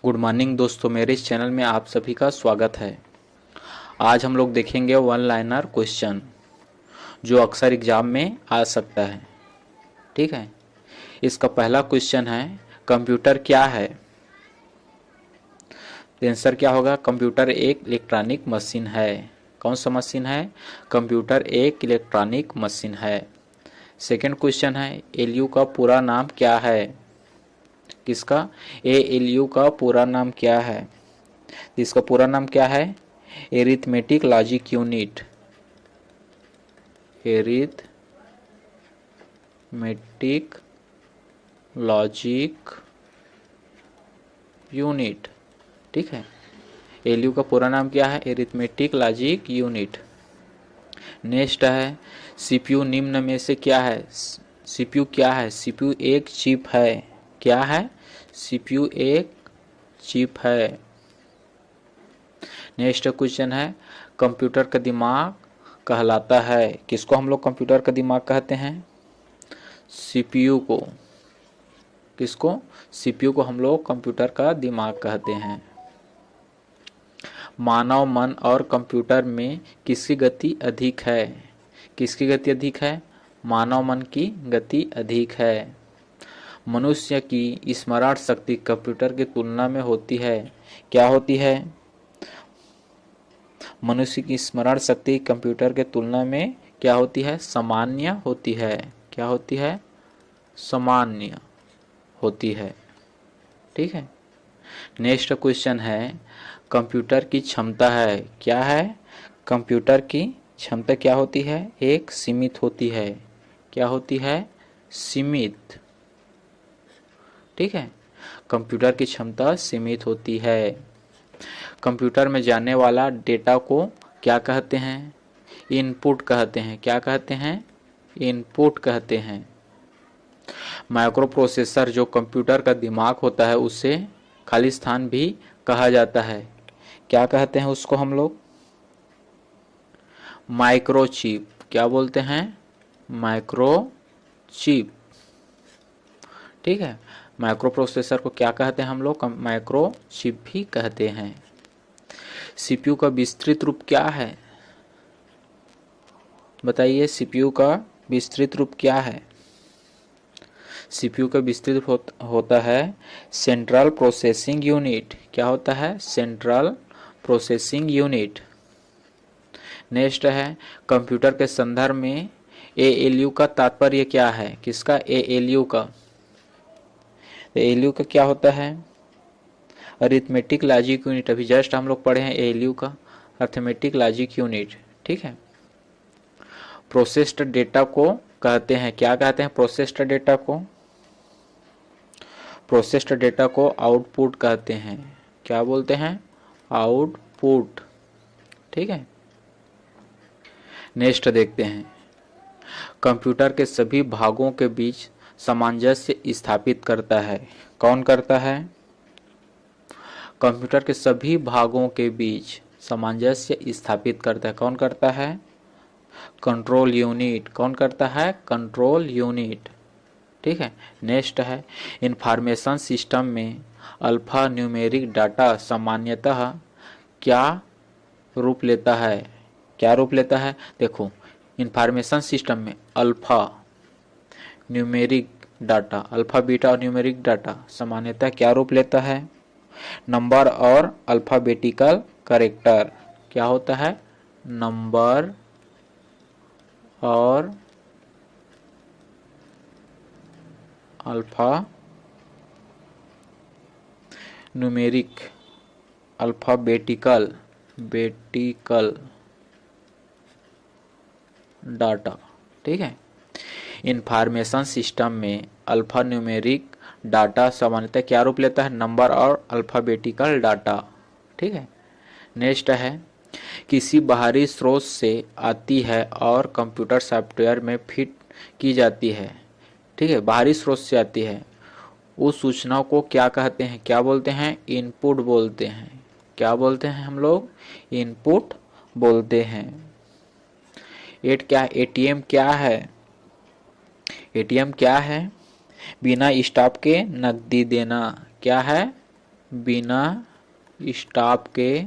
Good morning दोस्तों, मेरे इस चैनल में आप सभी का स्वागत है। आज हम लोग देखेंगे वन लाइनर क्वेश्चन जो अक्सर एग्जाम में आ सकता है। ठीक है, इसका पहला क्वेश्चन है कंप्यूटर क्या है। आंसर क्या होगा? कंप्यूटर एक इलेक्ट्रॉनिक मशीन है। कौन सा मशीन है? कंप्यूटर एक इलेक्ट्रॉनिक मशीन है। सेकंड क्वेश्चन है एलयू का पूरा नाम क्या है। किसका? एएलयू का पूरा नाम क्या है? इसका पूरा नाम क्या है? Arithmetic logic unit. Arithmetic logic unit. ठीक है, एलयू का पूरा नाम क्या है? Arithmetic logic unit. नेक्स्ट है सीपीयू निम्न में से क्या है? सीपीयू क्या है? सीपीयू एक चिप है। क्या है? सीपीयू एक चिप है। नेक्स्ट क्वेश्चन है कंप्यूटर का दिमाग कहलाता है। किसको हम लोग कंप्यूटर का दिमाग कहते हैं? सीपीयू को। किसको? सीपीयू को हम लोग कंप्यूटर का दिमाग कहते हैं। मानव मन और कंप्यूटर में किसकी गति अधिक है? किसकी गति अधिक है? मानव मन की गति अधिक है। मनुष्य की स्मरण शक्ति कंप्यूटर की तुलना में होती है। क्या होती है? मनुष्य की स्मरण शक्ति कंप्यूटर के तुलना में क्या होती है? सामान्य होती है। क्या होती है? सामान्य होती है। ठीक है, नेक्स्ट क्वेश्चन है कंप्यूटर की क्षमता है। क्या है? कंप्यूटर की क्षमता क्या होती है? एक सीमित होती है। क्या होती है? सीमित। ठीक है, कंप्यूटर की क्षमता सीमित होती है। कंप्यूटर में जाने वाला डेटा को क्या कहते हैं? इनपुट कहते हैं। क्या कहते हैं? इनपुट कहते हैं। माइक्रो प्रोसेसर जो कंप्यूटर का दिमाग होता है उसे खाली स्थान भी कहा जाता है। क्या कहते हैं उसको हम लोग? माइक्रोचिप। क्या बोलते हैं? माइक्रोचिप। ठीक है, माइक्रो प्रोसेसर को क्या कहते हैं हम लोग? माइक्रोचिप भी कहते हैं। सीपीयू का विस्तृत रूप क्या है? बताइए, सीपीयू का विस्तृत रूप क्या है? सीपीयू का विस्तृत होता है सेंट्रल प्रोसेसिंग यूनिट। क्या होता है? Central processing unit. नेक्स्ट है कंप्यूटर के संदर्भ में एएलयू का तात्पर्य क्या है? किसका? एएलयू का। एएलयू का क्या होता है? Arithmetic logic unit. अभी जस्ट हम लोग पढ़े हैं एएलयू का, अरिथमेटिक लॉजिक यूनिट। ठीक है, प्रोसेस्ड डेटा को कहते हैं। क्या कहते हैं प्रोसेस्ड डेटा को? प्रोसेस्ड डेटा को आउटपुट कहते हैं। क्या बोलते हैं? आउटपुट। ठीक है, नेक्स्ट देखते हैं कंप्यूटर के सभी भागों के बीच सामंजस्य स्थापित करता है। कौन करता है? कंप्यूटर के सभी भागों के बीच सामंजस्य स्थापित करता है। कौन करता है? Control unit. कौन करता है? Control unit. ठीक है, नेक्स्ट है इंफॉर्मेशन सिस्टम में अल्फा न्यूमेरिक डाटा सामान्यतः क्या रूप लेता है? क्या रूप लेता है? देखो, इंफॉर्मेशन सिस्टम में alpha numeric data, alpha beta और न्यूमेरिक डाटा सामान्यतः क्या रूप लेता है? नंबर और अल्फाबेटिकल कैरेक्टर। क्या होता है? नंबर और अल्फा न्यूमेरिक अल्फाबेटिकल डाटा। ठीक है, इंफॉर्मेशन सिस्टम में अल्फा न्यूमेरिक डाटा सामान्यतः क्या रूप लेता है? नंबर और अल्फाबेटिकल डाटा। ठीक है, नेक्स्ट है किसी बाहरी स्रोत से आती है और कंप्यूटर सॉफ्टवेयर में फिट की जाती है। ठीक है, बाहरी स्रोत से आती है, उस सूचना को क्या कहते हैं? क्या बोलते हैं? इनपुट बोलते हैं। क्या बोलते हैं हम लोग? इनपुट बोलते हैं। एटीएम क्या है? एटीएम क्या है? बिना स्टॉप के नकदी देना। क्या है? बिना स्टाफ के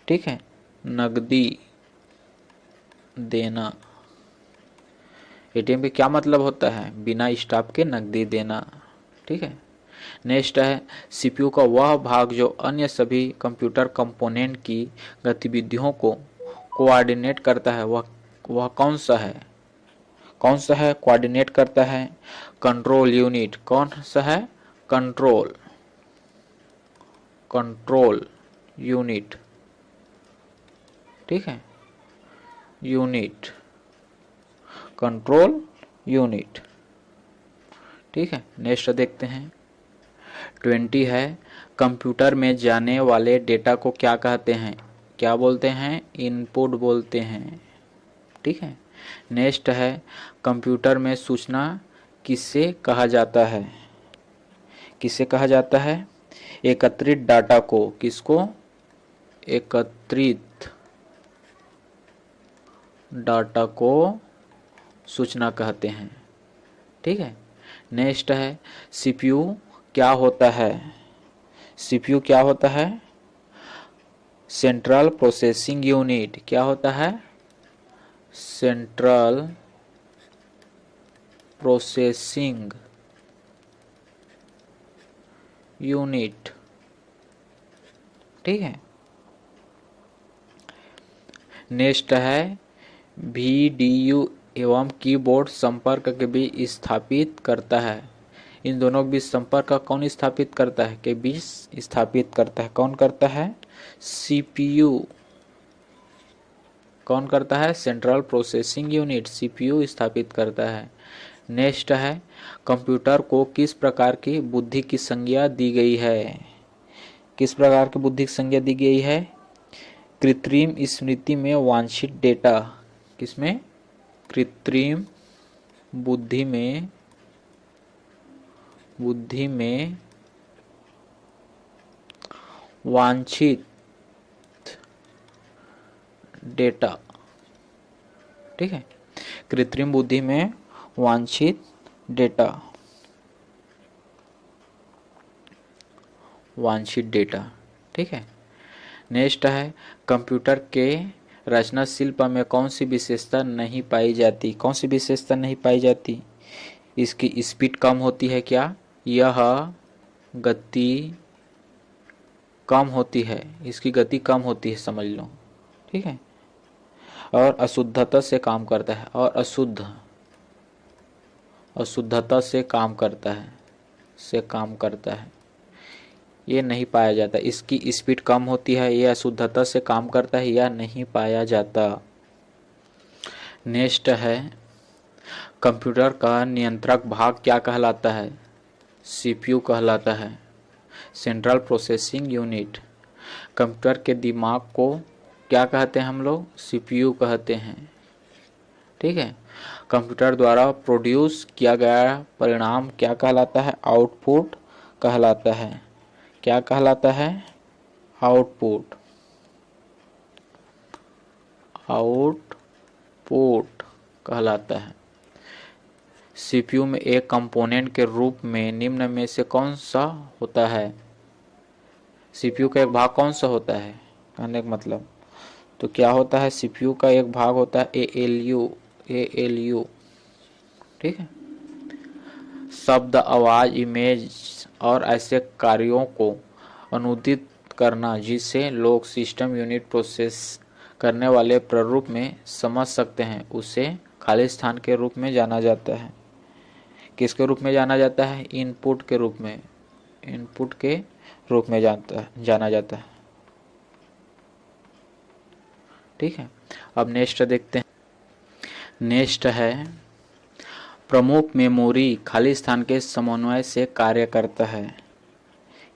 ठीक है नकदी देना। एटीएम के क्या मतलब होता है? बिना स्टाफ के नकदी देना। ठीक है। नेक्स्ट है सीपीयू का वह भाग जो अन्य सभी कंप्यूटर कंपोनेंट की गतिविधियों को कोऑर्डिनेट करता है, वह कौन सा है? कौन सा है कोऑर्डिनेट करता है? Control unit. कौन सा है? Control unit. ठीक है यूनिट, कंट्रोल यूनिट। ठीक है। नेक्स्ट देखते हैं 20 है कंप्यूटर में जाने वाले डेटा को क्या कहते हैं? क्या बोलते हैं? इनपुट बोलते हैं। ठीक है। नेक्स्ट है कंप्यूटर में सूचना किसे कहा जाता है? किसे कहा जाता है? एकत्रित डाटा को। किसको? एकत्रित डाटा को सूचना कहते हैं। ठीक है। नेक्स्ट है सीपीयू क्या होता है? सीपीयू क्या होता है? Central processing unit. क्या होता है? Central processing unit. ठीक है। नेक्स्ट है वीडीयू एवं कीबोर्ड संपर्क के बीच स्थापित करता है। इन दोनों के बीच संपर्क कौन स्थापित करता है? के बीच स्थापित करता है। कौन करता है? सीपीयू। कौन करता है? सेंट्रल प्रोसेसिंग यूनिट सीपीयू स्थापित करता है। नेक्स्ट है कंप्यूटर को किस प्रकार की बुद्धि की संज्ञा दी गई है? किस प्रकार की बुद्धि की संज्ञा दी गई है? कृत्रिम स्मृति में वांछित डेटा। किसमें? कृत्रिम बुद्धि में वांछित डेटा। ठीक है। कृत्रिम बुद्धि में वांछित डेटा। ठीक है। नेक्स्ट है कंप्यूटर के रचना शिल्प में कौन सी विशेषता नहीं पाई जाती? कौन सी विशेषता नहीं पाई जाती? इसकी स्पीड कम होती है। क्या? यह गति कम होती है। इसकी गति कम होती है समझ लो। ठीक है। और अशुद्धता से काम करता है। और अशुद्धता से काम करता है। ये नहीं पाया जाता। इसकी स्पीड कम होती है, यह अशुद्धता से काम करता है, यह नहीं पाया जाता। नेक्स्ट है कंप्यूटर का नियंत्रक भाग क्या कहलाता है? सीपीयू कहलाता है। Central processing unit. कंप्यूटर के दिमाग को क्या कहते हैं हम लोग? सीपीयू कहते हैं। ठीक है। कंप्यूटर द्वारा प्रोड्यूस किया गया परिणाम क्या कहलाता है? आउटपुट कहलाता है। क्या कहलाता है? आउटपुट कहलाता है। सीपीयू में एक कंपोनेंट के रूप में निम्न में से कौन सा होता है? सीपीयू का एक भाग कौन सा होता है? कहने का मतलब तो क्या होता है? सीपीयू का एक भाग होता है एएलयू। ठीक है। शब्द, आवाज, इमेज और ऐसे कार्यों को अनुदित करना जिसे लोग सिस्टम यूनिट प्रोसेस करने वाले प्रारूप में समझ सकते हैं, उसे खाली स्थान के रूप में जाना जाता है। किसके रूप में जाना जाता है? इनपुट के रूप में जाना जाता है। ठीक है। अब नेक्स्ट देखते हैं। नेक्स्ट है प्रमुख मेमोरी खाली स्थान के समन्वय से कार्य करता है।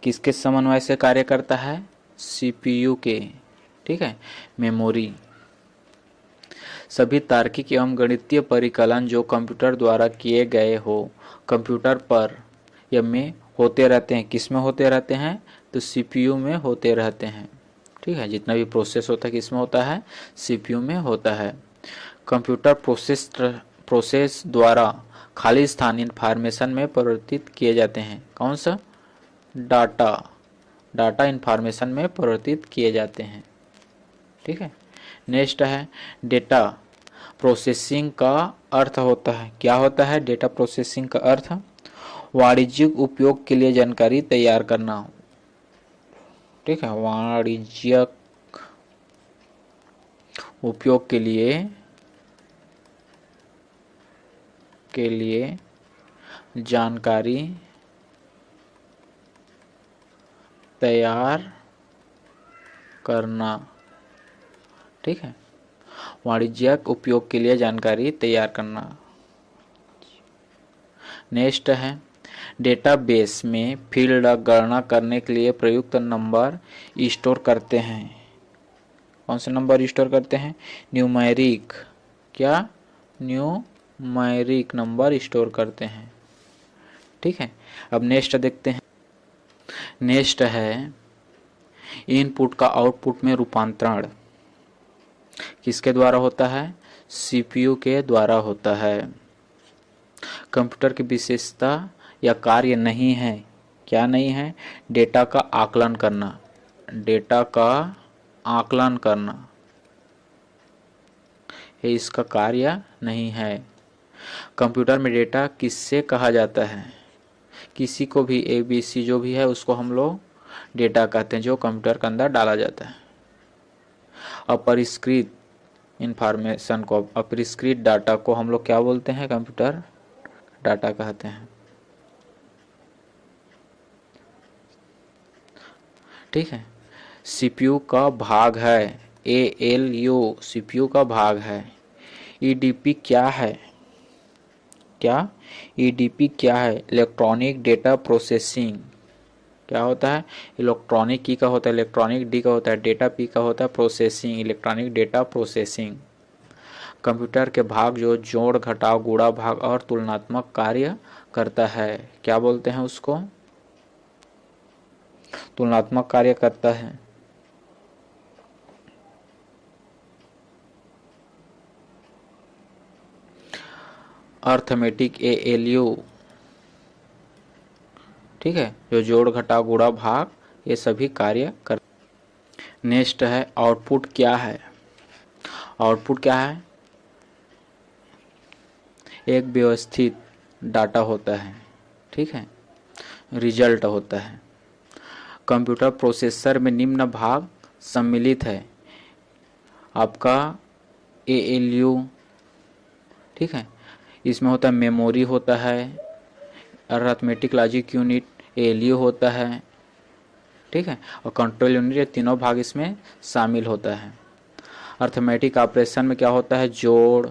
किसके समन्वय से कार्य करता है? सीपीयू के। ठीक है। मेमोरी सभी तार्किक एवं गणितीय परिकलन जो कंप्यूटर द्वारा किए गए हो कंप्यूटर पर या में होते रहते हैं। किस में होते रहते हैं? तो सीपीयू में होते रहते हैं। ठीक है, जितना भी प्रोसेस होता है किसमें होता है, सीपीयू में होता है। कंप्यूटर प्रोसेस द्वारा खाली स्थान इंफॉर्मेशन में परिवर्तित किए जाते हैं। कौन सा, डाटा इंफॉर्मेशन में परिवर्तित किए जाते हैं। ठीक है, नेक्स्ट है डेटा प्रोसेसिंग का अर्थ होता है, क्या होता है डेटा प्रोसेसिंग का अर्थ, वाणिज्यिक उपयोग के लिए जानकारी तैयार करना। ठीक है, वाणिज्यिक उपयोग के लिए जानकारी तैयार करना। ठीक है, वाणिज्यिक उपयोग के लिए जानकारी तैयार करना। नेक्स्ट है डेटाबेस में फील्ड गणना करने के लिए प्रयुक्त नंबर स्टोर करते हैं। कौन से नंबर स्टोर करते हैं, न्यूमेरिक, क्या, न्यूमेरिक नंबर स्टोर करते हैं। ठीक है, अब नेक्स्ट देखते हैं। नेक्स्ट है इनपुट का आउटपुट में रूपांतरण किसके द्वारा होता है, सीपीयू के द्वारा होता है। कंप्यूटर की विशेषता या कार्य नहीं है, क्या नहीं है, डेटा का आकलन करना, डेटा का आकलन करना, ये इसका कार्य नहीं है। कंप्यूटर में डेटा किससे कहा जाता है, किसी को भी एबीसी जो भी है उसको हम लोग डेटा कहते हैं, जो कंप्यूटर के अंदर डाला जाता है। अपरिष्कृत इंफॉर्मेशन को, अपरिष्कृत डाटा को हम लोग क्या बोलते हैं, कंप्यूटर डाटा कहते हैं। ठीक है, सीपीयू का भाग है, एएलयू सीपीयू का भाग है। ईडीपी क्या है, क्या, ईडीपी क्या है, इलेक्ट्रॉनिक डेटा प्रोसेसिंग, क्या होता है, इलेक्ट्रॉनिक की का होता है, इलेक्ट्रॉनिक डी का होता है, डेटा पी का होता है processing, electronic data processing. Computer के भाग जो जोड़ घटाव गुणा भाग और तुलनात्मक कार्य करता है, क्या बोलते हैं उसको, तुलनात्मक कार्य करता है। अर्थमेटिक एएलयू, ठीक है, जो जोड़ घटाव गुणा भाग ये सभी कार्य कर। नेक्स्ट है आउटपुट क्या है, आउटपुट क्या है, एक व्यवस्थित डाटा होता है। ठीक है, रिजल्ट होता है। कंप्यूटर प्रोसेसर में निम्न भाग सम्मिलित है, आपका एएलयू, ठीक है, इसमें होता है मेमोरी होता है, अरिथमेटिक लॉजिक यूनिट एएलयू होता है। ठीक है, और कंट्रोल यूनिट, ये तीनों भाग इसमें शामिल होता है। अरिथमेटिक ऑपरेशन में क्या होता है, जोड़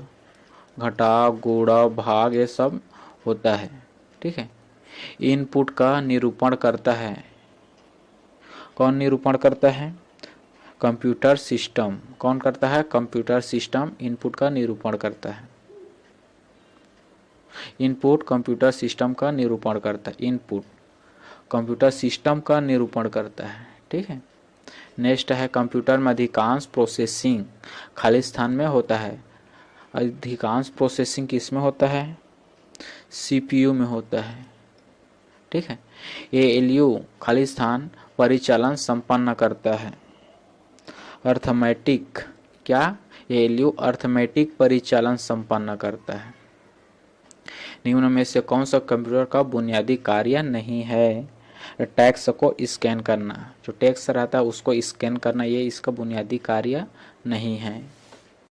घटाव गुणा भाग ये सब होता है। ठीक है, इनपुट का निरूपण करता है, कौन निरूपण करता है, कंप्यूटर सिस्टम, कौन करता है, कंप्यूटर सिस्टम इनपुट का निरूपण करता है। इनपुट कंप्यूटर सिस्टम का निरूपण करता है, इनपुट कंप्यूटर सिस्टम का निरूपण करता है। ठीक है, नेक्स्ट है कंप्यूटर में अधिकांश प्रोसेसिंग खाली स्थान में होता है। अधिकांश प्रोसेसिंग किस में होता है, सीपीयू में होता है। ठीक है, एएलयू खाली स्थान परिचालन संपन्न करता है। अर्थमेटिक, क्या, एएलयू अर्थमेटिक परिचालन संपन्न करता है। निम्न में से कौन सा कंप्यूटर का बुनियादी कार्य नहीं है, टेक्स्ट को स्कैन करना, जो टेक्स्ट रहता है उसको स्कैन करना, ये इसका बुनियादी कार्य नहीं है।